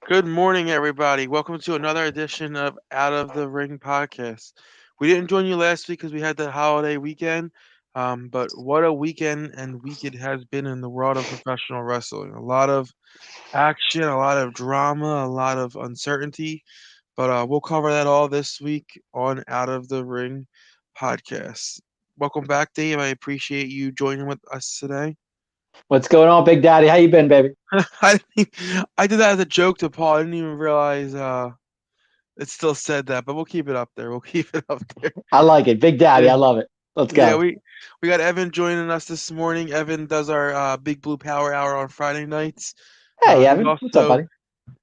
Good morning, everybody. Welcome to another edition of Out of the Ring podcast. We didn't join you last week because we had the holiday weekend, but what a weekend and week it has been in the world of professional wrestling. A lot of action, a lot of drama, a lot of uncertainty, but we'll cover that all this week on Out of the Ring podcast. Welcome back, Dave. I appreciate you joining with us today. What's going on, Big Daddy? How you been, baby? I I did that as a joke to Paul. I didn't even realize it still said that, but we'll keep it up there. We'll keep it up there. I like it. Big Yeah, Daddy, I love it. Let's yeah. go. We got Evan joining us this morning. Evan does our Big Blue Power Hour on Friday nights. Hey, He Evan. What's up, also buddy?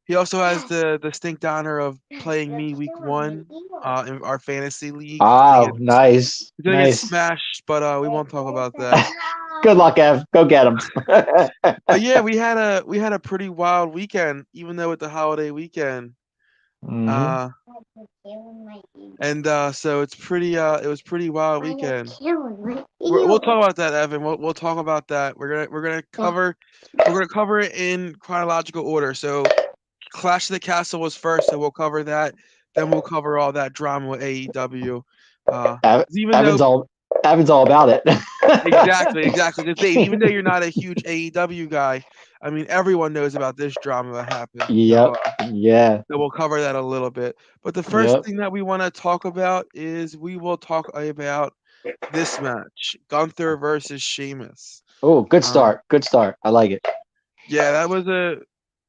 he also has the distinct honor of playing me week one in our fantasy league. Oh, nice. He's gonna get Nice. smashed, but we won't talk about that. Good luck, Ev. Go get him. But yeah, we had a pretty wild weekend, even though with the holiday weekend. hmm Uh, and so it was pretty wild weekend. We'll talk about that, Evan. We'll talk about that. We're gonna cover it in chronological order. So Clash of the Castle was first, so we'll cover that. Then we'll cover all that drama with AEW. 'Cause even though Evan's all about it. exactly, because Dave, even though you're not a huge AEW guy, I mean everyone knows about this drama that happened. So Yep. Yeah. we'll cover that a little bit. But the first Yep. thing that we want to talk about is we will talk about this match, Gunther versus Sheamus. Oh, good Um, start. Good start. I like it. yeah, that was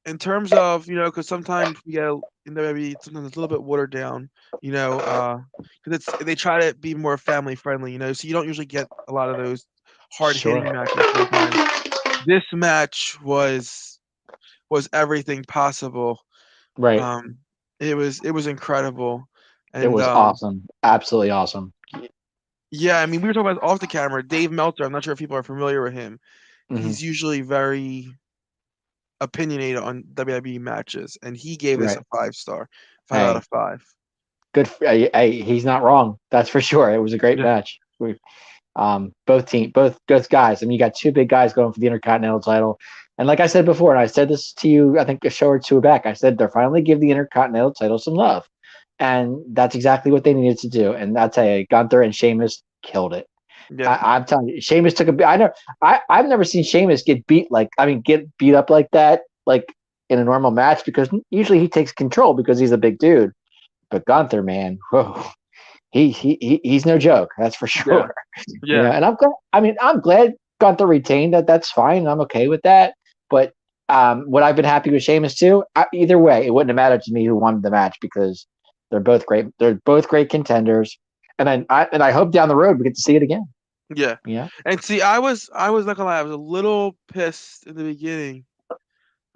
in terms of because sometimes we get maybe sometimes it's a little bit watered down, because they try to be more family friendly, so you don't usually get a lot of those hard Sure. hitting matches sometimes. This match was everything possible. Right. Um, it was incredible, It and was awesome. Absolutely awesome. yeah, I mean we were talking about off the camera. Dave Meltzer. I'm not sure if people are familiar with him. hmm He's usually very opinionated on WWE matches, and he gave this Right. a 5 star, 5 out Hey, of 5. hey, he's not wrong. That's for sure. It was a great Yeah, match. Both guys. I mean, you got two big guys going for the Intercontinental title, and like I said before, and I said this to you, I think a show or two back. I said they're finally give the Intercontinental title some love, and that's exactly what they needed to do. And I tell you, Gunther and Sheamus killed it. yeah, I'm telling you, Sheamus took a beat. I've never seen Sheamus get beat get beat up like that, like in a normal match, because usually he takes control because he's a big dude. But Gunther, man, whoa, he's no joke. That's for yeah, sure. yeah, And I'm glad. I mean, I'm glad Gunther retained that. That's fine. I'm okay with that. But would I've been happy with Sheamus too? Either way, it wouldn't have mattered to me who won the match because they're both great. They're both great contenders, and I hope down the road we get to see it again. yeah. Yeah. And see, I was not gonna lie, I was a little pissed in the beginning.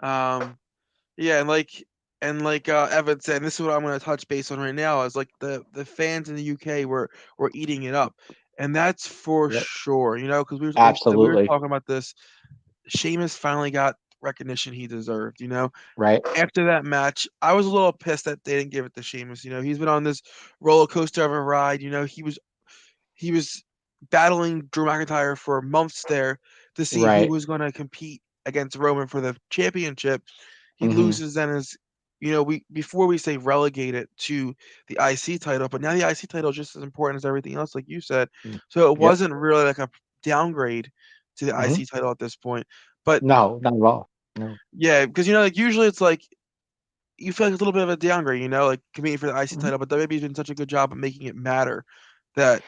Um, yeah, and like Evan said, and this is what I'm gonna touch base on right now, is like the fans in the UK were eating it up, and that's for Yep. sure, because we were Absolutely. talking about this. Sheamus finally got recognition he deserved. Right. After that match, I was a little pissed that they didn't give it to Sheamus. He's been on this roller coaster of a ride. He was battling Drew McIntyre for months there to see who Right. was going to compete against Roman for the championship. He hmm loses, then is we before we say relegated to the IC title, but now the IC title is just as important as everything else, like you said. So it Yep. wasn't really like a downgrade to the hmm IC title at this point. But No, not at all. No. yeah, because like usually it's like you feel like it's a little bit of a downgrade, like competing for the IC Mhm. title, but WWE's been such a good job of making it matter that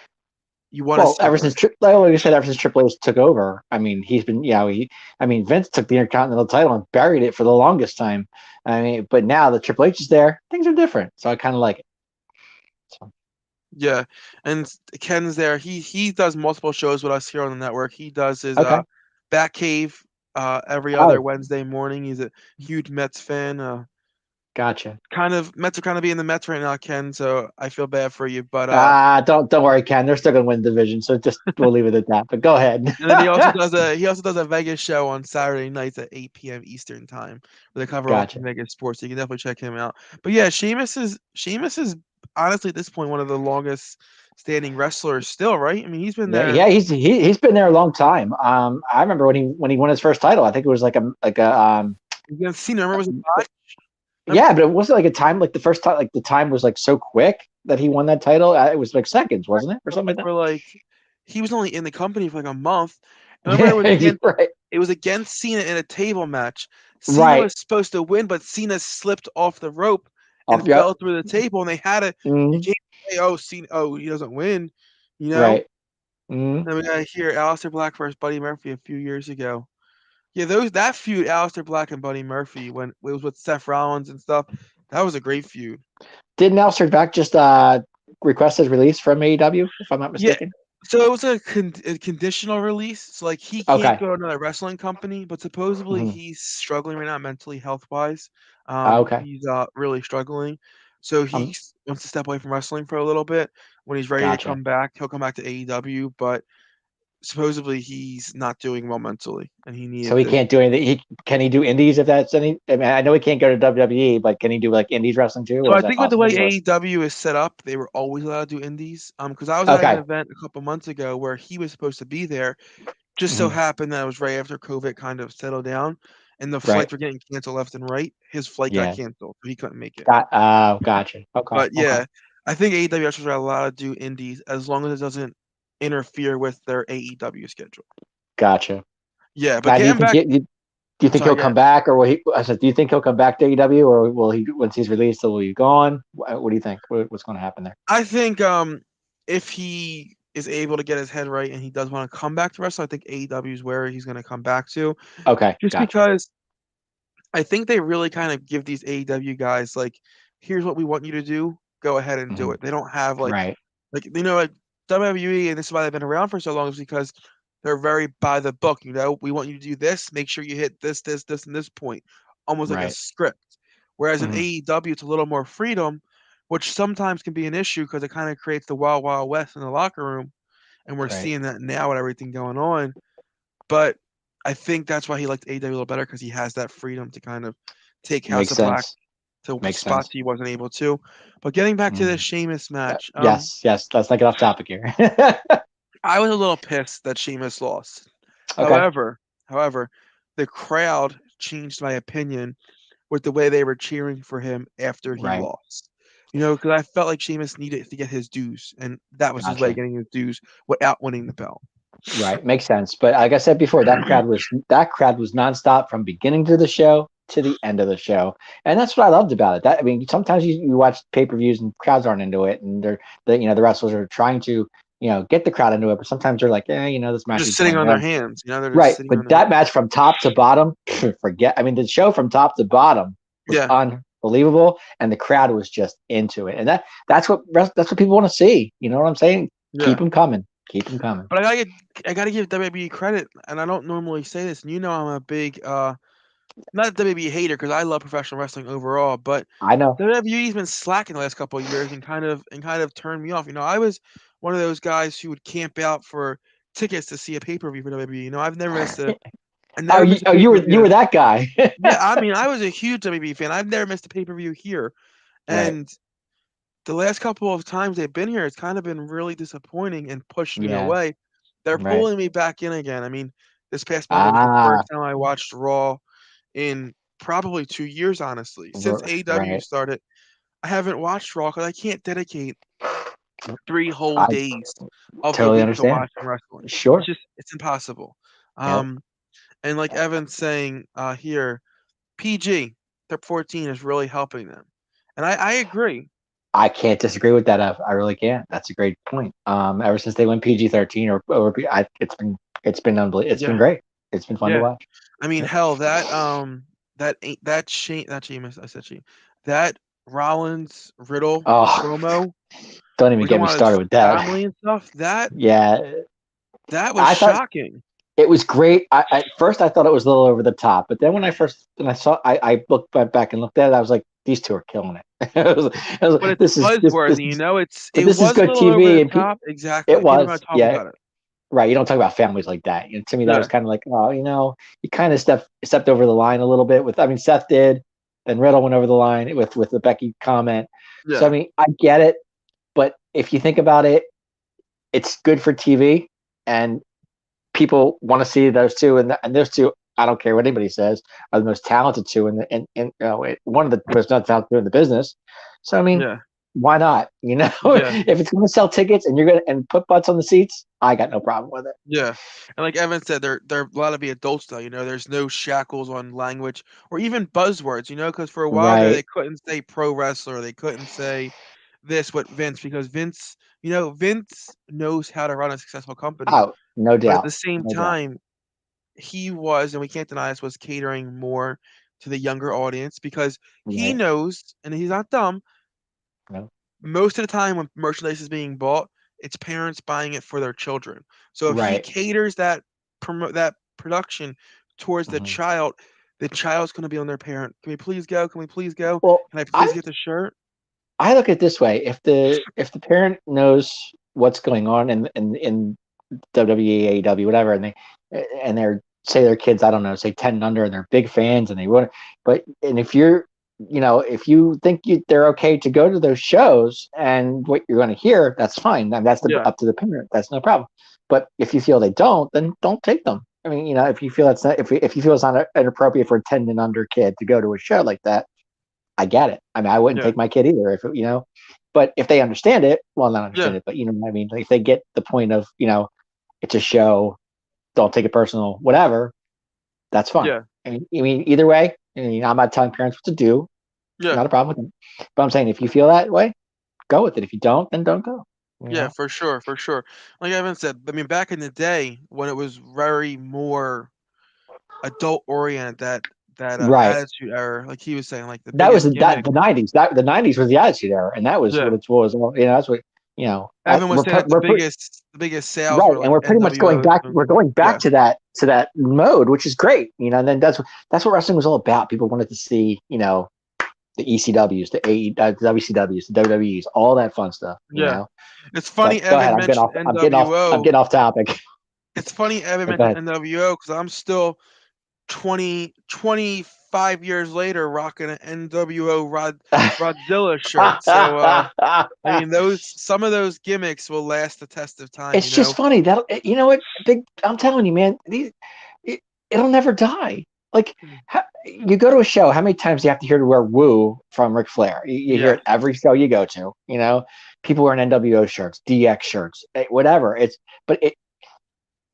you want to Well, see it. like you said, ever since Triple H took over, I mean, he's been, I mean, Vince took the Intercontinental title and buried it for the longest time. I mean, but now that Triple H is there, things are different. So I kind of like it. So, Yeah, and Ken's there. He does multiple shows with us here on the network. He does his okay. Batcave every other Oh, Wednesday morning. He's a huge Mets fan. gotcha. Kind of Mets are kind of being the Mets right now, Ken. So I feel bad for you, but Don't worry, Ken. They're still gonna win the division, so just we'll leave it at that. But go ahead. and then he also does a Vegas show on Saturday nights at 8 p.m. Eastern time where they cover all Gotcha. Vegas sports. So you can definitely check him out. But yeah, Sheamus is honestly at this point one of the longest standing wrestlers still, right? I mean, he's been Yeah, there. yeah, he's been there a long time. I remember when he won his first title. I think it was like a Against Cena, remember was it botch? Yeah, but it wasn't like a time like the first time. Like the time was like so quick that he won that title. It was like seconds, wasn't it, or something like For like he was only in the company for like a month. Remember, that? Right, it was against Cena in a table match. Cena right. was supposed to win, but Cena slipped off the rope Off. and Yep. fell through the table, and they had to. You Mm, can't say, "Oh, Cena, oh, he doesn't win," you know. right. Mm. Then we got here Aleister Black versus Buddy Murphy a few years ago. Yeah, that feud, Aleister Black and Buddy Murphy, when it was with Seth Rollins and stuff, that was a great feud. Didn't Alistair Black just request his release from AEW, if I'm not Yeah, mistaken? so it was a conditional release. So like he can't Okay. go to another wrestling company, but supposedly Mm-hmm. he's struggling right now mentally, health wise. Okay. He's really struggling. So he Um. wants to step away from wrestling for a little bit. When he's ready to Gotcha. come back, he'll come back to AEW. But supposedly he's not doing well mentally, and he So needed he to. can't do anything. Can he do indies if that's any? I mean, I know he can't go to WWE, but can he do like indies wrestling too, So or is I that think with the way possible? Or AEW is set up, they were always allowed to do indies. Because I was at an okay. event a couple months ago where he was supposed to be there. Just so Mm-hmm. happened that it was right after COVID kind of settled down, and the Right. flights were getting canceled left and right. His flight got Yeah. canceled, so he couldn't make it. Gotcha. Okay. But Okay. yeah, I think AEW wrestlers are allowed to do indies as long as it doesn't interfere with their AEW schedule. Gotcha. Yeah, but Now, getting back, do you think sorry, he'll yeah, come back, or will he? I said, do you think he'll come back to AEW, or will he once he's released? Will he gone? What do you think? What's going to happen there? I think if he is able to get his head right and he does want to come back to wrestling, I think AEW is where he's going to come back to, Okay. just Gotcha. because I think they really kind of give these AEW guys like, here's what we want you to do, go ahead and do Mm-hmm. it. They don't have Right. like like WWE, and this is why they've been around for so long, is because they're very by the book. We want you to do this. Make sure you hit this, this, this, and this point, almost like a Right. script. Whereas in Mm-hmm. AEW, it's a little more freedom, which sometimes can be an issue because it kind of creates the wild, wild west in the locker room, and we're Right. seeing that now with everything going on. But I think that's why he liked AEW a little better because he has that freedom to kind of take House Makes of Black sense. to Makes spots sense. he wasn't able to. But getting back to Mm. this Sheamus match, Yes. Yes. Let's not get off topic here. I was a little pissed that Sheamus lost. Okay. However, the crowd changed my opinion with the way they were cheering for him after he Right. lost. Because I felt like Sheamus needed to get his dues, and that was his way of Gotcha. getting his dues without winning the belt. Right. Makes sense. But like I said before, that crowd was nonstop from beginning to the show to the end of the show, and that's what I loved about it. That I mean, sometimes you watch pay-per-views and crowds aren't into it, and the wrestlers are trying to get the crowd into it, but sometimes they're like, this match Just is sitting going on their on. hands, they're just Right. sitting on But their that hands. match from top to bottom, forget. I mean, the show from top to bottom was Yeah, unbelievable, and the crowd was just into it, and that's what people want to see. You know what I'm saying? Keep yeah. them coming. Keep them coming. But I gotta give WWE credit, and I don't normally say this, and I'm a big not a WWE hater because I love professional wrestling overall, but I know. WWE's been slacking the last couple of years and kind of turned me off. I was one of those guys who would camp out for tickets to see a pay-per-view for WWE. I Oh, never missed a you were pay-per-view you here. were that guy. Yeah, I mean, I was a huge WWE fan. I've never missed a pay-per-view here. Right. And the last couple of times they've been here, it's kind of been really disappointing and pushed me Yeah. away. They're Right. pulling me back in again. I mean, this past Monday was the Ah. first time I watched Raw in probably 2 years, honestly. Since AEW Right. started, I haven't watched Raw because I can't dedicate 3 whole I days of the totally week to understand. watching wrestling. Sure. It's impossible. Yep. And like Evan's saying here, PG, Top 14 is really helping them. And I agree. I can't disagree with that. I really can't. That's a great point. Ever since they went PG-13 it's been unbelievable. It's been Yeah, great. It's been fun to yeah. watch. I mean, Yep. hell, that Sheamus, I said Sheamus, that Rollins Riddle Oh, promo, don't even we're get talking me about his started with that. family and stuff. Yeah, That was I thought shocking. it was great. At first, I thought it was a little over the top, but then when I saw, I looked back and looked at it, I was like, these two are killing it. But it's This is this, buzzworthy, but it this is was a good little over TV, the and top. it Exactly. People are gonna was, talk yeah, about it. right. You don't talk about families like that. To me, that was Yeah, kind of like, oh, you kind of stepped over the line a little bit with. I mean, Seth did, then Riddle went over the line with the Becky comment. So I yeah, mean, I get it, but if you think about it, it's good for TV, and people want to see those two, and those two I don't care what anybody says, are the most talented two one of the most talented two in the business. So I mean, Yeah, why not? yeah, If it's going to sell tickets and you're going to and put butts on the seats, I got no problem with it. yeah. And like Evan said, they're a lot of the adults now. There's no shackles on language or even buzzwords. Because for a while there they Right? couldn't say pro wrestler, they couldn't say this with Vince because Vince knows how to run a successful company, Oh, no but at the doubt, same no doubt. time, he was, and we can't deny this, was catering more to the younger audience because he Right? knows, and he's not dumb. No. Most of the time, when merchandise is being bought, it's parents buying it for their children. So if he Right. caters that production towards Mhm. the child's going to be on their parent. Can we please go? Can we please go? Well, Can I please I get the shirt? I look at it this way: if the parent knows what's going on in WWE, AEW, whatever, and they're say their kids, I don't know, say 10 and under, and they're big fans, and they want, and if you're, if you think they're okay to go to those shows and what you're going to hear, that's fine. And that's Yeah, up to the parent. That's no problem. But if you feel they don't, then don't take them. I mean, if you feel it's not, if you feel it's not inappropriate for a 10 and under kid to go to a show like that, I get it. I mean, I wouldn't yeah, take my kid either but if they understand it, well, not yeah, understand it, but you know what I mean? Like if they get the point of, it's a show, don't take it personal, whatever, that's fine. yeah, I mean, either way, I'm not telling parents what to do. yeah. Not a problem with them. But I'm saying if you feel that way, go with it. If you don't, then don't go. You Yeah, know? for sure, for sure. Like Evan said, I mean, back in the day when it was very more adult oriented, that Right. attitude era, like he was saying, like the That was biggest gimmick. the '90s. The '90s was the attitude era, and that was what Yeah, it was. That's what Evan was saying that we're the biggest sales right, were and like we're pretty much going NWOs. back. And, We're going yeah, back to that mode, which is great. And then that's what wrestling was all about. People wanted to see, the ECWs, the WCWs, the WWEs, all that fun stuff. yeah. It's But funny go ahead. Evan mentioned I'm NWO. getting off topic. It's funny Evan But go mentioned ahead. NWO because I'm still 25 years later rocking an NWO Rodzilla shirt. So I mean, those some of those gimmicks will last the test of time. It's just funny that you know what big. I'm telling you, man. It, it'll never die. Like you go to a show, how many times do you have to hear the word "woo" from Ric Flair? You hear Yeah, it every show you go to. People wearing NWO shirts, DX shirts, whatever. But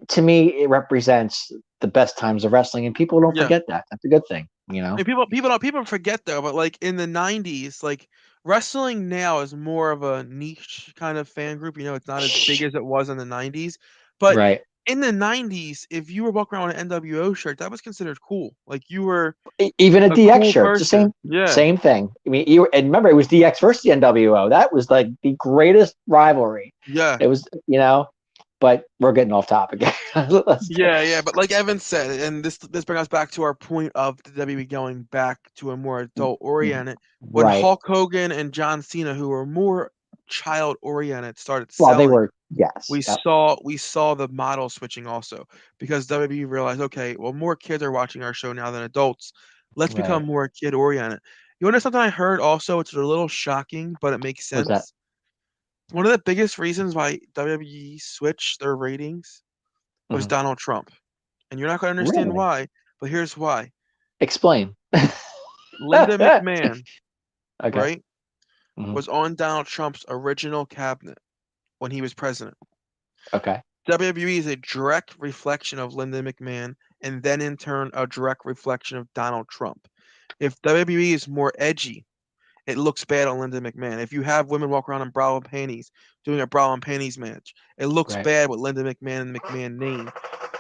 to me, it represents the best times of wrestling, and people don't yeah. forget that. That's a good thing. You know. And people forget though, but like in the '90s, like wrestling now is more of a niche kind of fan group. It's not as big Shh. as it was in the '90s. But Right. in the '90s, if you were walking around with an NWO shirt, that was considered cool. Like you were Even a a DX cool shirt, it's the person. same Yeah, same thing. I mean, and remember, it was DX versus the NWO. That was like the greatest rivalry. yeah. It was, but we're getting off topic. Yeah, yeah, but like Evan said, and this brings us back to our point of the WWE going back to a more adult oriented. When Right. Hulk Hogan and John Cena, who were more child oriented, started Well, they selling, were, yes. Yep. we saw the model switching also because WWE realized, okay, well, more kids are watching our show now than adults. Let's Right. become more kid oriented. You want to know something I heard also? It's a little shocking, but it makes What's that? sense. One of the biggest reasons why WWE switched their ratings was Mhm. Donald Trump. And you're not going to understand Really? why, but here's why. Explain. Linda McMahon, Okay. right, Mhm. was on Donald Trump's original cabinet when he was president. Okay. WWE is a direct reflection of Linda McMahon and then in turn a direct reflection of Donald Trump. If WWE is more edgy, it looks bad on Linda McMahon. If you have women walk around in bra and panties doing a bra and panties match, it looks Right. bad with Linda McMahon and McMahon name.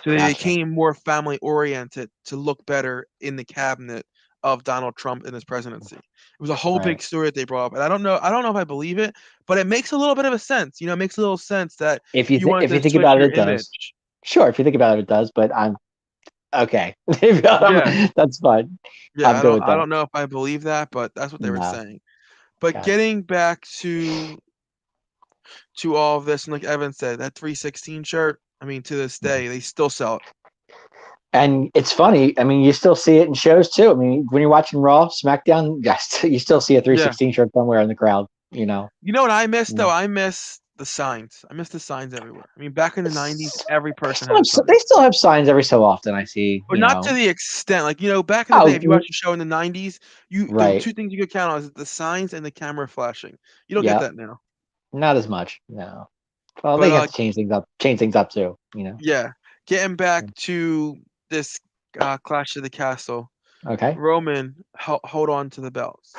So they Gotcha. became more family oriented to look better in the cabinet of Donald Trump in his presidency. It was a whole Right. big story that they brought up. And I don't know if I believe it, but it makes a little bit of a sense. It makes a little sense that you wanted If you to think switch about it, your it does. image. Sure, if you think about it, it does. But I'm okay. Yeah. That's fine. Yeah, I'm good with I that. don't know if I believe that, but that's what they were No. saying. But Gotcha. getting back to all of this, and like Evan said, that 316 shirt, I mean, to this Mhm. day, they still sell it. And it's funny. I mean, you still see it in shows too. I mean, when you're watching Raw, SmackDown, yes, you still see a Yeah. 316 shirt somewhere in the crowd. You know what I miss though? Mm. I miss the signs. I miss the signs everywhere. I mean, back in the '90s, every They person still had a have, sign. they still have signs every so often. I see. But not to the extent, like back in the day, Oh, if you watched a show in the '90s, there were right. two things you could count on: is the signs and the camera flashing. You don't get Yeah. that now. Not as much. No. Well, But they have to change things up. Change things up too. yeah, getting back to this Clash of the Castle, Okay. Roman hold on to the belts.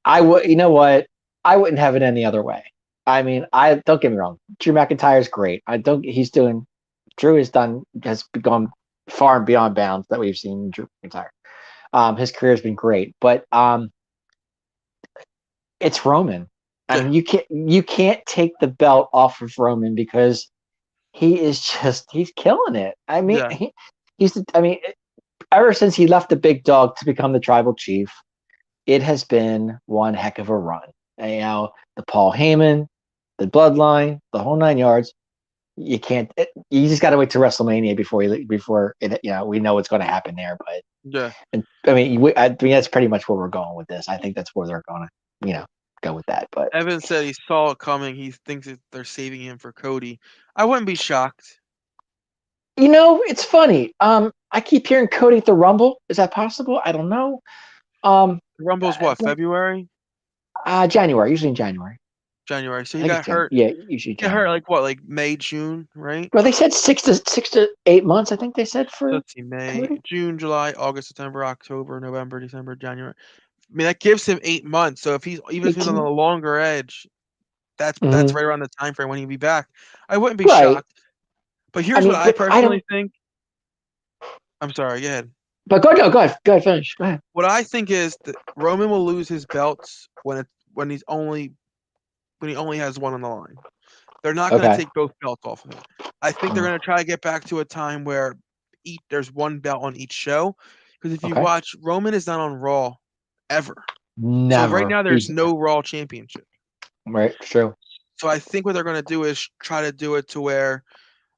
I would? You know what? I wouldn't have it any other way. I mean, I don't get me wrong. Drew McIntyre is great. I don't. He's doing. Drew has gone far and beyond bounds that we've seen in Drew McIntyre. His career has been great, but it's Roman. I Yeah. mean, you can't take the belt off of Roman because he's killing it. I mean, Yeah. ever since he left the big dog to become the tribal chief, it has been one heck of a run. And, the Paul Heyman, the Bloodline, the whole 9 yards. You can't. You just got to wait to WrestleMania before we know what's going to happen there. But Yeah. I mean, that's pretty much where we're going with this. I think that's where they're going to go with that. But Evan said he saw it coming. He thinks they're saving him for Cody. I wouldn't be shocked. it's funny. I keep hearing Cody at the Rumble. Is that possible? I don't know. Rumble's what, February? January, usually in January. January. So I he think got it's hurt. Yeah, usually He got hurt January. like what, like May, June, right? Well, they said 6 to 8 months. I think they said So for let's see, May, Cody. June, July, August, September, October, November, December, January. I mean, that gives him 8 months. So if he's on the longer edge, that's right around the time frame when he'll be back. I wouldn't be shocked. But here's what I personally think. I'm sorry, go ahead. But go ahead, finish. Go ahead. What I think is that Roman will lose his belts when he only has one on the line. They're not going to take both belts off of him. I think they're going to try to get back to a time where there's one belt on each show. Because if you watch, Roman is not on Raw ever. Never. So right now there's no Raw championship. Right, true. So I think what they're going to do is try to do it to where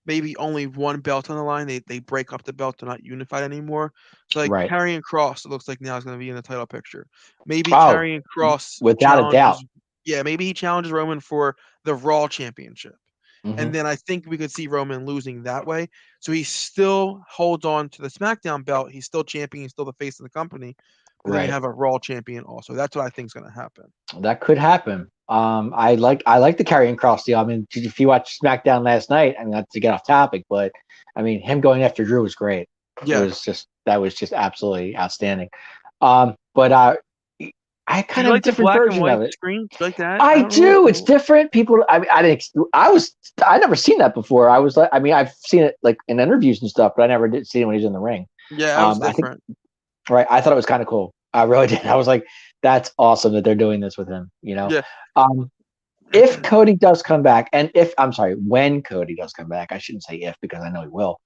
maybe only one belt on the line. They break up the belt. They're not unified anymore. So like Karrion Kross, it looks like now is going to be in the title picture. Maybe Karrion Kross without a doubt. Yeah, maybe he challenges Roman for the Raw championship. Mm-hmm. And then I think we could see Roman losing that way. So he still holds on to the SmackDown belt. He's still champion. He's still the face of the company. But then you have a Raw champion also. That's what I think is going to happen. That could happen. I like the Karrion Kross deal. I mean, if you watch SmackDown last night, I mean, not to get off topic, but I mean, him going after Drew was great. Yeah, that was just absolutely outstanding. But I kind of like a different version of it. Screen like that. I do. It's different. People. I mean, I never seen that before. I was like, I mean, I've seen it like in interviews and stuff, but I never did see it when he was in the ring. Yeah, that was different. I thought it was kind of cool. I really did. I was like, that's awesome that they're doing this with him. Yeah. If Cody does come back, and when Cody does come back, I shouldn't say if because I know he will.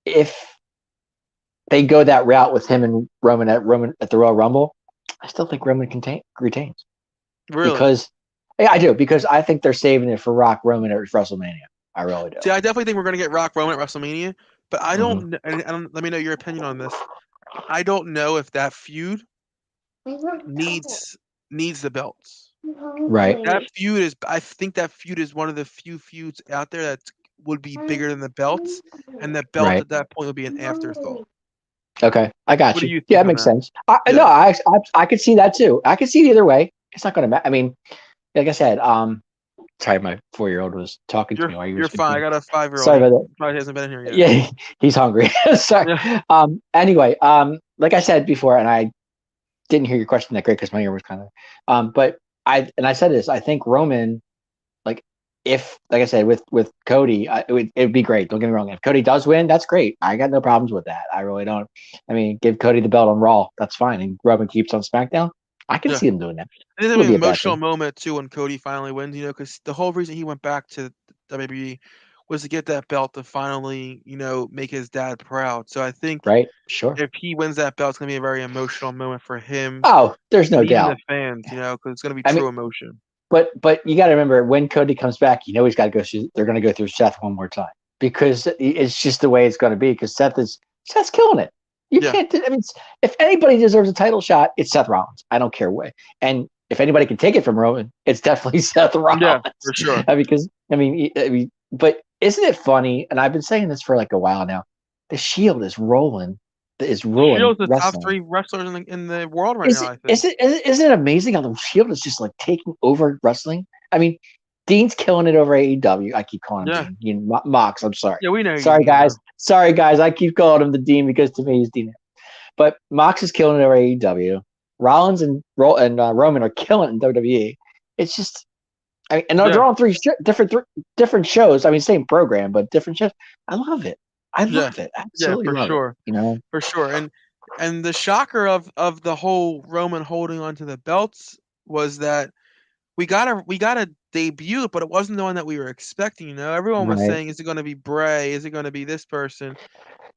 If they go that route with him and Roman at the Royal Rumble, I still think Roman retains. Really? Because I do, because I think they're saving it for Rock Roman at WrestleMania. I really do. See, I definitely think we're going to get Rock Roman at WrestleMania, but I don't. Let me know your opinion on this. I don't know if that feud needs the belts. Right. I think that feud is one of the few feuds out there that would be bigger than the belts, and the belt at that point would be an afterthought. Okay, I got what you. Do you think yeah, it makes sense. No, I could see that too. I could see it either way. It's not going to matter. I mean, like I said, sorry, my 4-year-old was talking to me while you were You're fine. I got a 5-year-old. Sorry about that. Probably hasn't been in here yet. Yeah, he's hungry. Sorry. Yeah. Anyway, like I said before, and I didn't hear your question that great because my ear was kind of. But I said this. I think Roman, like I said, with Cody, it'd be great. Don't get me wrong. If Cody does win, that's great. I got no problems with that. I really don't. I mean, give Cody the belt on Raw. That's fine. And Roman keeps on SmackDown. I can see him doing that. It's an emotional moment too when Cody finally wins. Because the whole reason he went back to WWE was to get that belt to finally, make his dad proud. So I think, if he wins that belt, it's gonna be a very emotional moment for him. Oh, there's no doubt. The fans, because it's gonna be true emotion. But you got to remember, when Cody comes back, he's got to go through. They're going to go through Seth one more time because it's just the way it's going to be. Because Seth's killing it. You can't. I mean, if anybody deserves a title shot, it's Seth Rollins. I don't care what. And if anybody can take it from Roman, it's definitely Seth Rollins. Yeah, for sure. But isn't it funny? And I've been saying this for like a while now. The Shield is ruined Shield's the top wrestling. 3 wrestlers in the world right Is now, it, I think. isn't it amazing how the Shield is just like taking over wrestling? I mean, Dean's killing it over AEW. I keep calling him Dean. Mox, I'm sorry. Yeah, we know. Sorry, guys. Sorry, guys. I keep calling him the Dean because to me he's Dean. But Mox is killing it over AEW. Rollins and Roman are killing it in WWE. It's just, and they're on 3 different shows. I mean, same program, but different shows. I love it. I love it. Absolutely love it. You know, for sure. And the shocker of the whole Roman holding onto the belts was that we got a debut, but it wasn't the one that we were expecting. You know, everyone was saying, "Is it going to be Bray? Is it going to be this person?"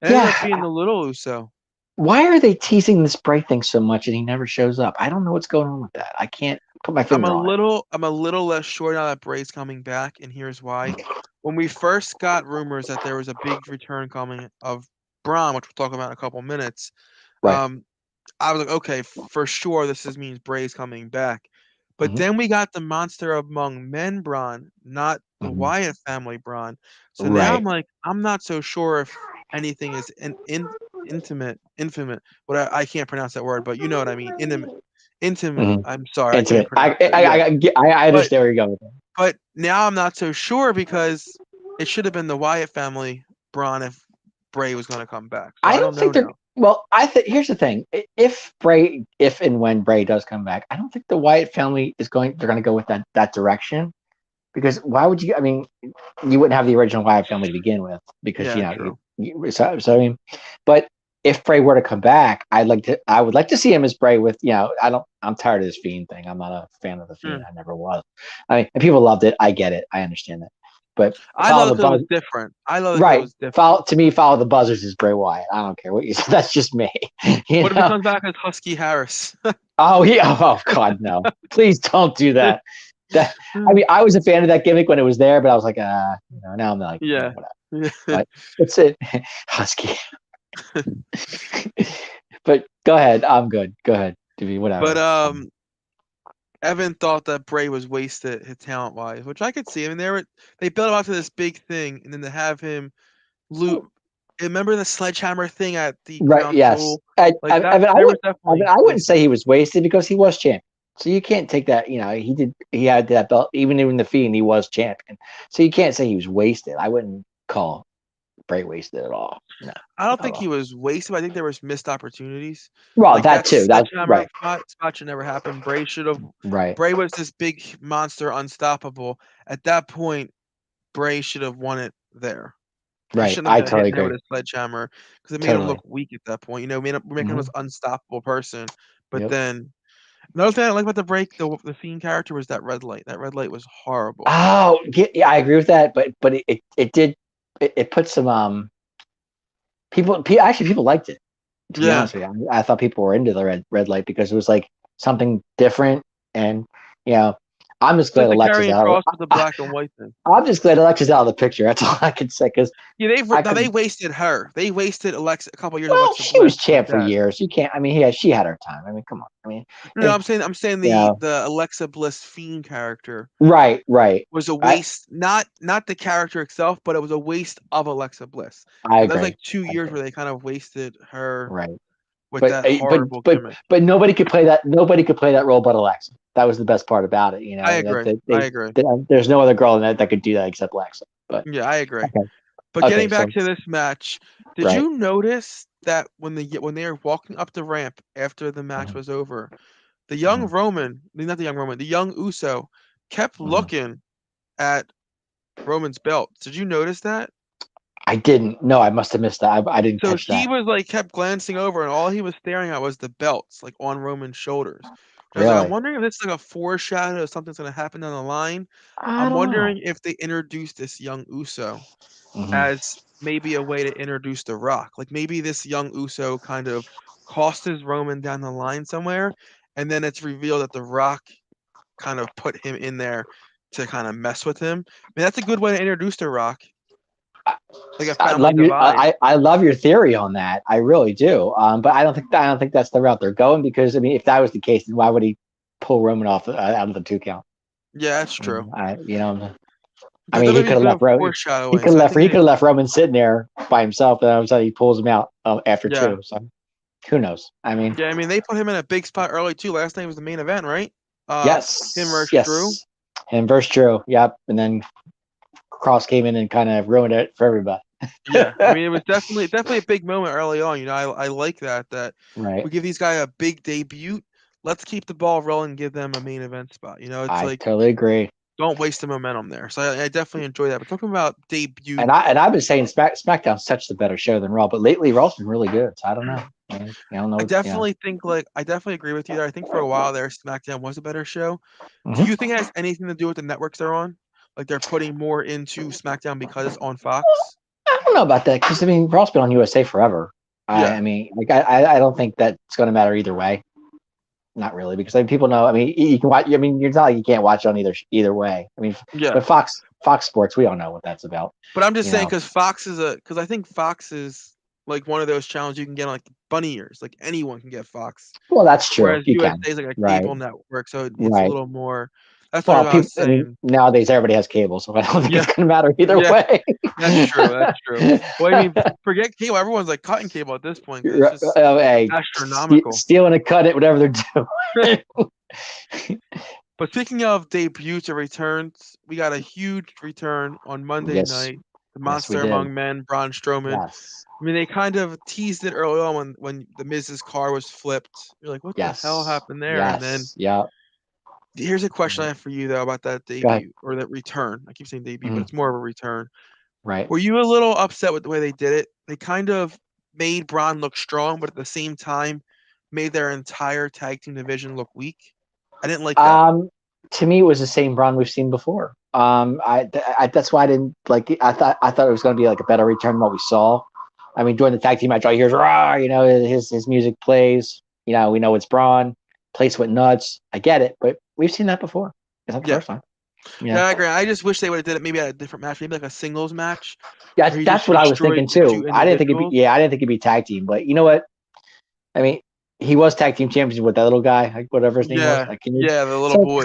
It ended up being the little Uso. Why are they teasing this Bray thing so much and he never shows up? I don't know what's going on with that. I can't put my finger on it. I'm a little less sure now that Bray's coming back, and here's why. When we first got rumors that there was a big return coming of Braun, which we'll talk about in a couple minutes, I was like, okay, for sure this means Bray's coming back. But then we got the Monster Among Men Braun, not the Wyatt family Braun. So now I'm like, I'm not so sure if anything is intimate. What I can't pronounce that word, but you know what I mean. Intimate. I'm sorry, I can't pronounce it. I understand where you're going with that. But now I'm not so sure because it should have been the Wyatt family Braun if Bray was going to come back. So I don't think they're. Well, I think here's the thing: if and when Bray does come back, I don't think the Wyatt family is going. They're going to go with that direction, because why would you? I mean, you wouldn't have the original Wyatt family to begin with, because so I mean, but if Bray were to come back, I would like to see him as Bray with, I'm tired of this Fiend thing. I'm not a fan of the Fiend. I never was. I mean, and people loved it. I get it. I understand that. But I love it was different. To me, follow the buzzers is Bray Wyatt. I don't care what you say. That's just me. What if he comes back as Husky Harris? Oh God, no! Please don't do that. I mean, I was a fan of that gimmick when it was there, but I was like, now I'm like, whatever. But it's it, Husky. But go ahead. I'm good. Go ahead. Whatever. But Evan thought that Bray was wasted talent wise, which I could see. I mean, they built him up to this big thing, and then to have him loot. Remember the sledgehammer thing at the right? Yes. I wouldn't say he was wasted because he was champion. So you can't take that. He had that belt even in the Fiend. He was champion. So you can't say he was wasted. I wouldn't call Bray wasted at all. No, I don't think he was wasted. I think there was missed opportunities. Well, that too. That's right. Spot should never happen. Bray should have. Right. Bray was this big monster, unstoppable. At that point, Bray should have won it there. Right. I totally agree. With a sledgehammer because it made him look weak at that point. We're making him this unstoppable person. But then another thing I like about the Fiend character was that red light. That red light was horrible. Oh, yeah, I agree with that. But it did. It put some people liked it. To be honest with you, I thought people were into the red light because it was like something different, and I'm just glad Alexa's out. The black and white thing. I'm just glad Alexa's out of the picture. That's all I can say. Because they wasted her. They wasted Alexa a couple years. Well, she was champ for years. You can't. I mean, she had her time. I mean, come on. I mean, I'm saying the Alexa Bliss Fiend character. Right. Was a waste. Not the character itself, but it was a waste of Alexa Bliss. I agree. That was like 2 years where they kind of wasted her. Right. With that horrible gimmick. But nobody could play that. Nobody could play that role but Alexa. That was the best part about it. I agree. I agree. There's no other girl in that could do that except Alexa. But yeah, I agree. Okay. But getting back to this match, did you notice that when they were walking up the ramp after the match was over, the young the young Uso kept looking at Roman's belt. Did you notice that? I didn't. No, I must have missed that. I didn't catch that. So he was kept glancing over, and all he was staring at was the belts, on Roman's shoulders. I'm wondering if it's a foreshadow of something's going to happen down the line. I'm wondering if they introduced this young Uso as maybe a way to introduce The Rock. Maybe this young Uso kind of costs Roman down the line somewhere, and then it's revealed that The Rock kind of put him in there to kind of mess with him. I mean, that's a good way to introduce The Rock. I love your theory on that. I really do. But I don't think that's the route they're going, because I mean, if that was the case, then why would he pull Roman off out of the 2 count. Yeah, that's true. I But mean, he WWE's could have good left at Roman. He foreshadowing, could so have I left. think He could have left Roman sitting there by himself, and all of a sudden he pulls him out after yeah. 2. So who knows? I mean, Yeah, I mean they put him in a big spot early too. Last night was the main event, right? Him versus Drew. yes, him versus Drew. Yep, and then Cross came in and kind of ruined it for everybody. Yeah, I mean it was definitely a big moment early on. You know, I like that Right. we give these guys a big debut. Let's keep the ball rolling, and give them a main event spot. You know, it's I like totally agree. don't waste the momentum there. So I definitely enjoy that. But talking about debut, And I've been saying SmackDown's such the better show than Raw, but lately Raw's been really good. So I don't know. I don't know. I definitely think I definitely agree with you there. I think for a while there, SmackDown was a better show. Do you think it has anything to do with the networks they're on? Like they're putting more into SmackDown because it's on Fox? I don't know about that because I mean Raw's been on USA forever. Yeah. I mean, like I don't think that's going to matter either way. Not really, because I mean, people know. I mean, you can watch. I mean, you're not like you can't watch it on either way. I mean, Yeah. but Fox Sports, we all know what that's about. But I'm just saying because because I think Fox is like one of those channels you can get on like bunny ears. Like anyone can get Fox. Well, that's true. Whereas You USA can. is like a Right. cable network, so it's Right. a little more. That's Well, what I was saying. Nowadays everybody has cable, so I don't think Yeah. it's going to matter either Yeah. way. That's true. That's true. Well, I mean, forget cable. Everyone's like cutting cable at this point. 'Cause it's just Hey, astronomical. stealing and cut it, whatever they're doing. But speaking of debuts or returns, we got a huge return on Monday Yes. night. The Yes, we Monster did. Among Men, Braun Strowman. Yes. I mean, they kind of teased it early on when the Miz's car was flipped. You're like, what the hell happened there? Yes. And then Yeah. here's a question I have for you though about that debut or that return. I keep saying debut, but it's more of a return. Right. Were you a little upset with the way they did it? They kind of made Braun look strong, but at the same time made their entire tag team division look weak. I didn't like that. To me, it was the same Braun we've seen before. That's why I didn't like it. I thought it was going to be like a better return than what we saw. I mean, during the tag team match, all you hear is "rah," you know, his music plays. You know, we know it's Braun. Place went nuts. I get it, but we've seen that before. It's not the first time. Yeah, I agree. I just wish they would have did it maybe at a different match, maybe like a singles match. Yeah, that's what I was thinking too. I didn't think it'd be tag team, but you know what? I mean, he was tag team champion with that little guy, like whatever his name was. Like, the little boy.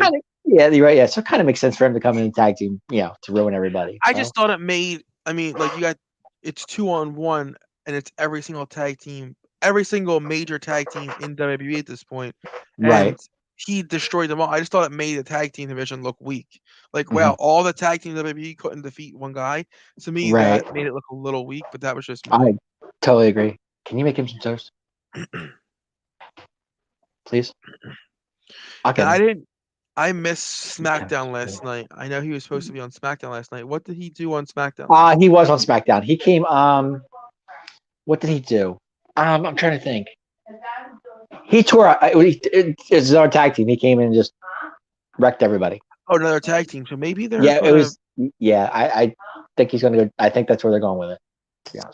You're right. Yeah, so it kind of makes sense for him to come in and tag team, to ruin everybody. I just thought it made. I mean, like it's 2-on-1, and it's every single tag team, every single major tag team in WWE at this point, and he destroyed them all. I just thought it made the tag team division look weak. Like, wow, all the tag teams WWE couldn't defeat one guy. To me, that made it look a little weak, but that was just me. I totally agree. Can you make him some toast? Please. Okay. I missed SmackDown last night. I know he was supposed to be on SmackDown last night. What did he do on SmackDown? He was on SmackDown. He came. What did he do? I'm trying to think. He tore. It's his own tag team. He came in and just wrecked everybody. Oh, another tag team. So maybe they're. Yeah, it was. Yeah, I think he's going to go. I think that's where they're going with it.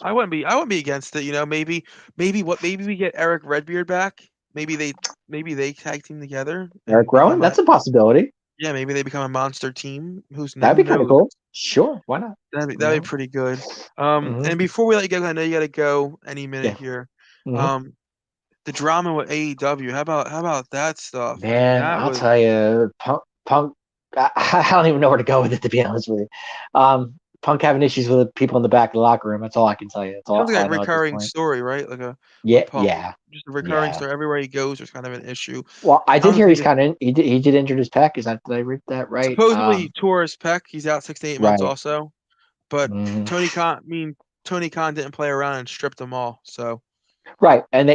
I wouldn't be against it. You know, maybe we get Eric Redbeard back. Maybe they tag team together. Eric Rowan, that's a possibility. Yeah, maybe they become a monster team. That'd be kind of cool. Sure, why not? That'd be pretty good. And before we let you go, I know you got to go any minute here. The drama with AEW. How about that stuff? Man, I'll tell you, Punk. I don't even know where to go with it, to be honest with you. Punk having issues with the people in the back of the locker room. That's all I can tell you. It's like a recurring story, right? Like a just a recurring story. Everywhere he goes, there's kind of an issue. Well, I did hear he did injure his pec. Did I read that right? Supposedly he tore his pec. He's out 6 to 8 months also. But Tony Khan didn't play around and stripped them all. So right, and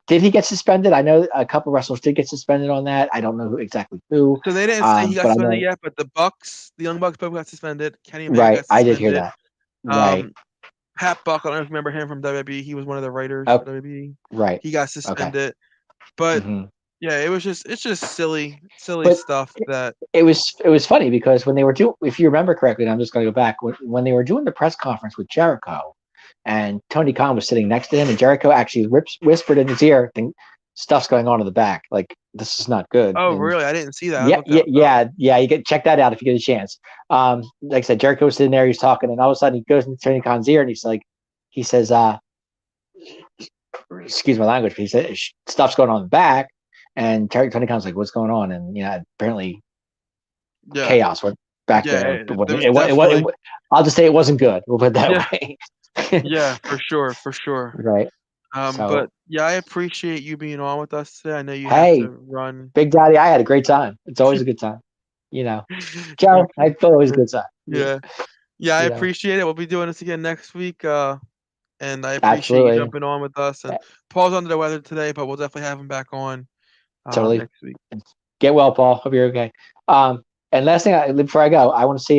did he get suspended? I know a couple wrestlers did get suspended on that. I don't know exactly who. So they didn't say he got suspended yet, but the Young Bucks both got suspended. Kenny Omega got suspended. I did hear that. Pat Buck, I don't know if you remember him from WWE. He was one of the writers of WWE. Right. He got suspended. But yeah, it's just silly stuff that it was funny because when they were doing, if you remember correctly, and I'm just going to go back when they were doing the press conference with Jericho. And Tony Khan was sitting next to him, and Jericho actually whispered in his ear, "Stuff's going on in the back. Like this is not good." Oh, really? I didn't see that. Yeah. You get check that out if you get a chance. Like I said, Jericho was sitting there, he's talking, and all of a sudden he goes into Tony Khan's ear, and he says, "Excuse my language," but he said, "Stuff's going on in the back." And Tony Khan's like, "What's going on?" And apparently Yeah, chaos went back yeah. there. It was definitely I'll just say it wasn't good. We'll put it that yeah, way. yeah, for sure, for sure. Right. But So, yeah, I appreciate you being on with us today. I know you have to hey, run. Big Daddy, I had a great time. It's always a good time. You know, Joe, I feel always a good time. Yeah, yeah, I You know, appreciate it. We'll be doing this again next week. And I appreciate you absolutely. jumping on with us. And Eh, Paul's under the weather today, but we'll definitely have him back on Totally. next week. Get well, Paul. Hope you're okay. And last thing, before I go, I want to see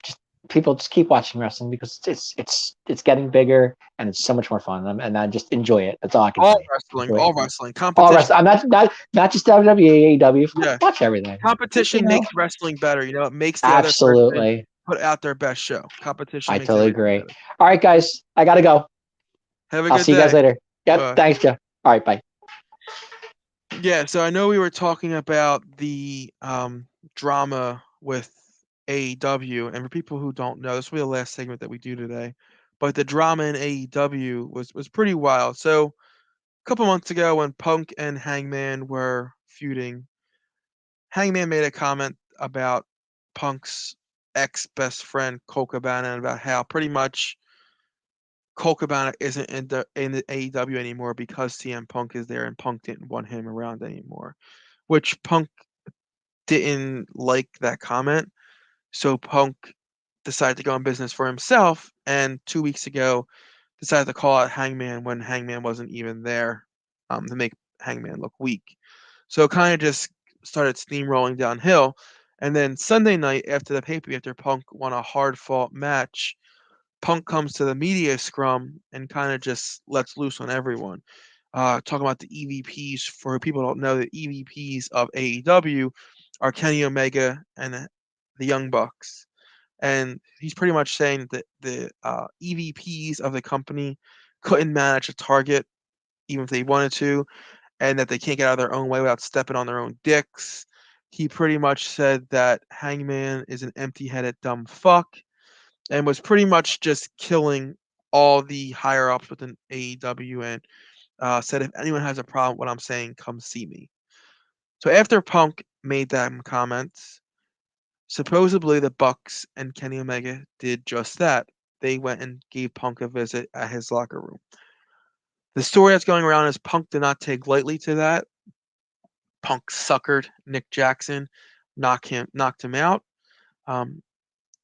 just people just keep watching wrestling because it's getting bigger and it's so much more fun. And I just enjoy it. That's all I can tell you. Enjoy it. All wrestling, All competition. wrestling. I'm not just WWE, AEW. Yeah, Watch everything. You competition know, makes wrestling better. You know, it makes the other person absolutely. put out their best show. Competition I makes totally everything agree. better. All right, guys, I gotta go. Have a I'll good see you guys day. later. Yep. Bye. Thanks, Joe. All right, bye. Yeah, so I know we were talking about the drama with AEW, and for people who don't know, this will be the last segment that we do today. But the drama in AEW was pretty wild. So a couple months ago, when Punk and Hangman were feuding, Hangman made a comment about Punk's ex best friend Colt Cabana and about how pretty much Colt Cabana isn't in the AEW anymore because CM Punk is there and Punk didn't want him around anymore, which Punk didn't like that comment. So Punk decided to go in business for himself, and 2 weeks ago decided to call out Hangman when Hangman wasn't even there, to make Hangman look weak. So it kind of just started steamrolling downhill. And then Sunday night after the pay per view, after Punk won a hard fought match, Punk comes to the media scrum and kind of just lets loose on everyone. Talking about the EVPs. For people who don't know, the EVPs of AEW are Kenny Omega and the Young Bucks. And he's pretty much saying that the EVPs of the company couldn't manage a target even if they wanted to, and that they can't get out of their own way without stepping on their own dicks. He pretty much said that Hangman is an empty headed dumb fuck and was pretty much just killing all the higher ups within AEW and said, if anyone has a problem with what I'm saying, come see me. So after Punk made them comments, supposedly the Bucks and Kenny Omega did just that. They went and gave Punk a visit at his locker room. The story that's going around is Punk did not take lightly to that. Punk suckered Nick Jackson, knocked him out. Um,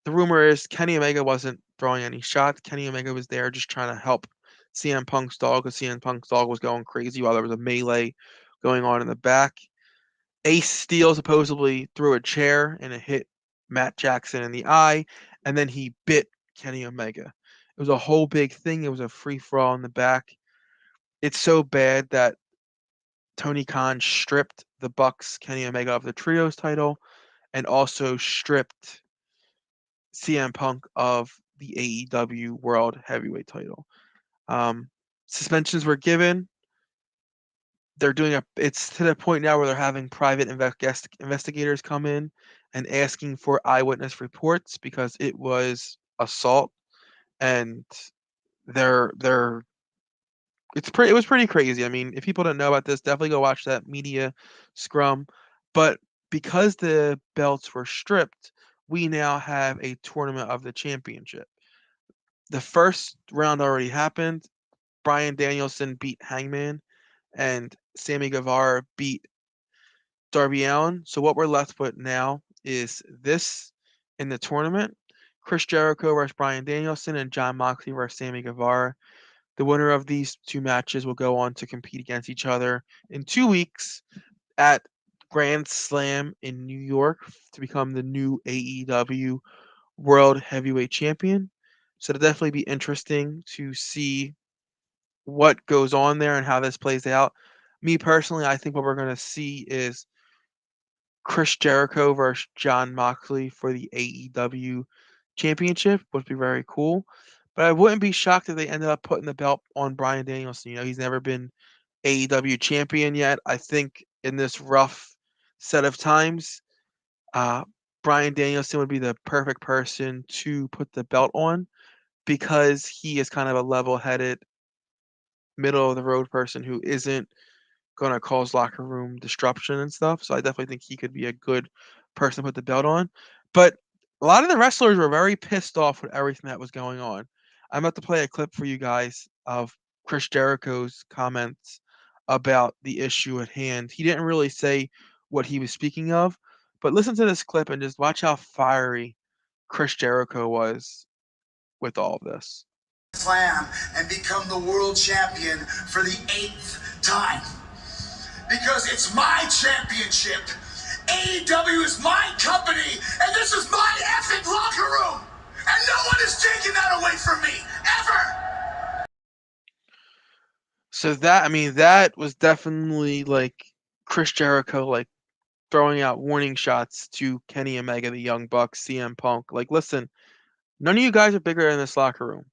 the rumor is Kenny Omega wasn't throwing any shots. Kenny Omega was there just trying to help CM Punk's dog because CM Punk's dog was going crazy while there was a melee going on in the back. Ace Steel supposedly threw a chair and it hit Matt Jackson in the eye, and then he bit Kenny Omega. It was a whole big thing. It was a free for all in the back. It's so bad that Tony Khan stripped the Bucks Kenny Omega of the trios title and also stripped CM Punk of the AEW World Heavyweight title. Um, Suspensions were given. They're doing it's to the point now where they're having private investigators come in and asking for eyewitness reports because it was assault, and they're it was pretty crazy. I mean, if people don't know about this, definitely go watch that media scrum. But because the belts were stripped, we now have a tournament of the championship. The first round already happened. Brian Danielson beat Hangman, and Sammy Guevara beat Darby Allin. So what we're left with now is this in the tournament: Chris Jericho versus Brian Danielson and John Moxley versus Sammy Guevara. The winner of these two matches will go on to compete against each other in 2 weeks at Grand Slam in New York to become the new AEW World Heavyweight Champion. So it'll definitely be interesting to see what goes on there and how this plays out. Me personally, I think what we're going to see is Chris Jericho versus John Moxley for the AEW Championship, which would be very cool. But I wouldn't be shocked if they ended up putting the belt on Brian Danielson. You know, he's never been AEW champion yet. I think in this rough set of times, uh, Brian Danielson would be the perfect person to put the belt on because he is kind of a level headed, middle of the road person who isn't going to cause locker room disruption and stuff. So I definitely think he could be a good person to put the belt on. But a lot of the wrestlers were very pissed off with everything that was going on. I'm about to play a clip for you guys of Chris Jericho's comments about the issue at hand. He didn't really say what he was speaking of, but listen to this clip and just watch how fiery Chris Jericho was with all of this. Slam and become the world champion for the 8th time. Because it's my championship. AEW is my company, and this is my effing locker room. And no one is taking that away from me, ever. So that was definitely like Chris Jericho, like throwing out warning shots to Kenny Omega, the Young Bucks, CM Punk. Like, listen, none of you guys are bigger in this locker room.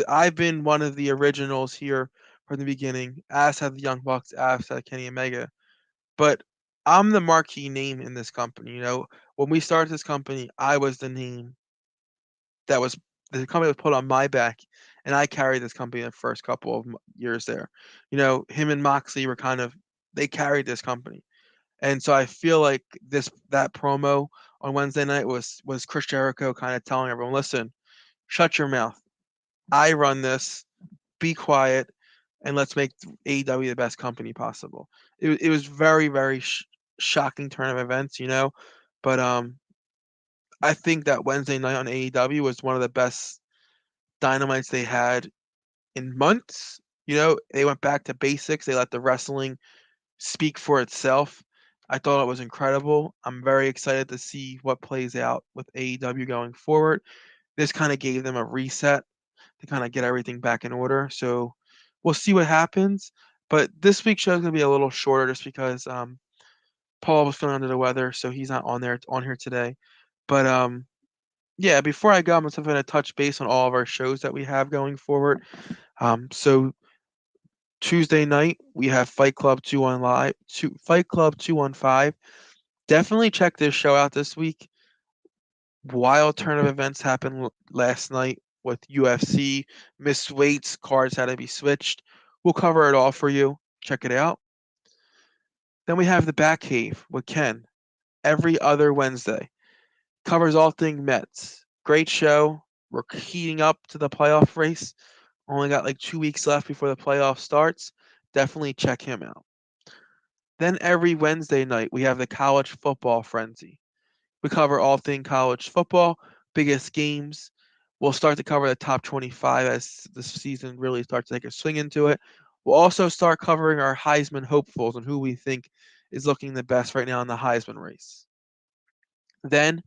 I've been one of the originals here from the beginning, as have the Young Bucks, as have Kenny Omega. But I'm the marquee name in this company. When we started this company, I was the name that was the company was put on my back, and I carried this company the first couple of years there. Him and Moxley were they carried this company. And so I feel like that promo on Wednesday night was Chris Jericho kind of telling everyone, listen, shut your mouth. I run this. Be quiet, and let's make AEW the best company possible. It was very, very shocking turn of events. But I think that Wednesday night on AEW was one of the best dynamites they had in months. They went back to basics. They let the wrestling speak for itself. I thought it was incredible. I'm very excited to see what plays out with AEW going forward. This kind of gave them a reset to kind of get everything back in order. So we'll see what happens. But this week's show is going to be a little shorter just because Paul was feeling under the weather, so he's not on here today. But yeah, before I go, I'm just going to touch base on all of our shows that we have going forward. So Tuesday night we have Fight Club 215. Definitely check this show out this week. Wild turn of events happened last night with UFC. Missed weights, cards had to be switched. We'll cover it all for you. Check it out. Then we have the Bat Cave with Ken every other Wednesday. Covers all things Mets. Great show. We're heating up to the playoff race. Only got like 2 weeks left before the playoff starts. Definitely check him out. Then every Wednesday night, we have the College Football Frenzy. We cover all things college football, biggest games. We'll start to cover the top 25 as the season really starts to take a swing into it. We'll also start covering our Heisman hopefuls and who we think is looking the best right now in the Heisman race. Then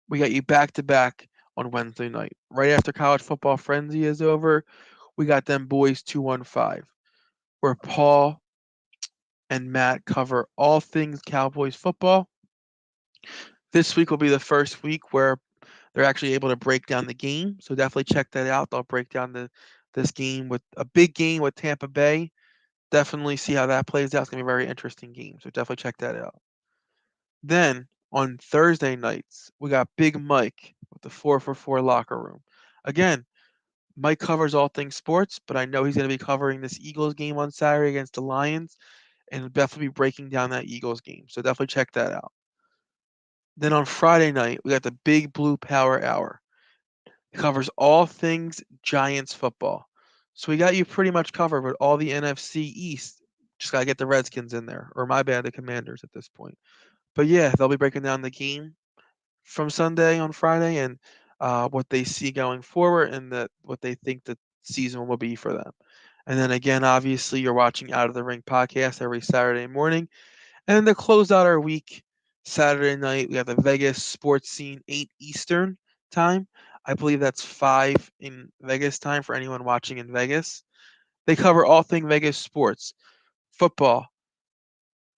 we got you back to back on Wednesday night. Right after College Football Frenzy is over, we got them boys 215, where Paul and Matt cover all things Cowboys football. This week will be the first week where they're actually able to break down the game. So definitely check that out. They'll break down this game with a big game with Tampa Bay. Definitely see how that plays out. It's gonna be a very interesting game. So definitely check that out. Then on Thursday nights, we got Big Mike with the 4for4 locker room. Again, Mike covers all things sports, but I know he's going to be covering this Eagles game on Saturday against the Lions, and he'll definitely be breaking down that Eagles game. So definitely check that out. Then on Friday night, we got the Big Blue Power Hour. It covers all things Giants football. So we got you pretty much covered with all the NFC East. Just got to get the Redskins in there, or my bad, the Commanders at this point. But yeah, they'll be breaking down the game from Sunday on Friday and what they see going forward and what they think the season will be for them. And then again, obviously, you're watching Out of the Ring podcast every Saturday morning. And then to close out our week, Saturday night, we have the Vegas Sports Scene 8 Eastern time. I believe that's 5 in Vegas time for anyone watching in Vegas. They cover all things Vegas sports, football,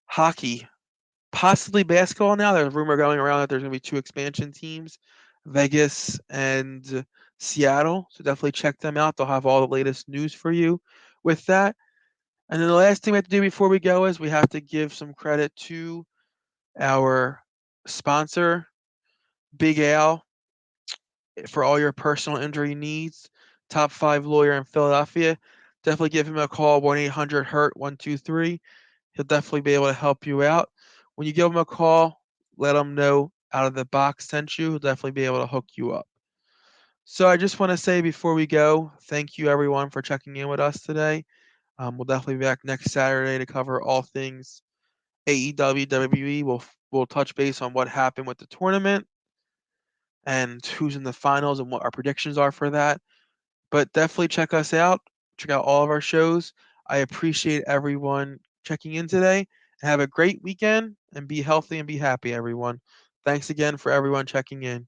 hockey, possibly basketball now. There's a rumor going around that there's going to be 2 expansion teams, Vegas and Seattle. So definitely check them out. They'll have all the latest news for you with that. And then the last thing we have to do before we go is we have to give some credit to our sponsor, Big Al, for all your personal injury needs. Top 5 lawyer in Philadelphia. Definitely give him a call, 1-800-HURT-123. He'll definitely be able to help you out. When you give him a call, let him know Out of the Box sent you. He'll definitely be able to hook you up. So I just want to say before we go, thank you everyone for checking in with us today. We'll definitely be back next Saturday to cover all things AEW, WWE. We'll touch base on what happened with the tournament and who's in the finals and what our predictions are for that. But definitely check us out. Check out all of our shows. I appreciate everyone checking in today. Have a great weekend and be healthy and be happy, everyone. Thanks again for everyone checking in.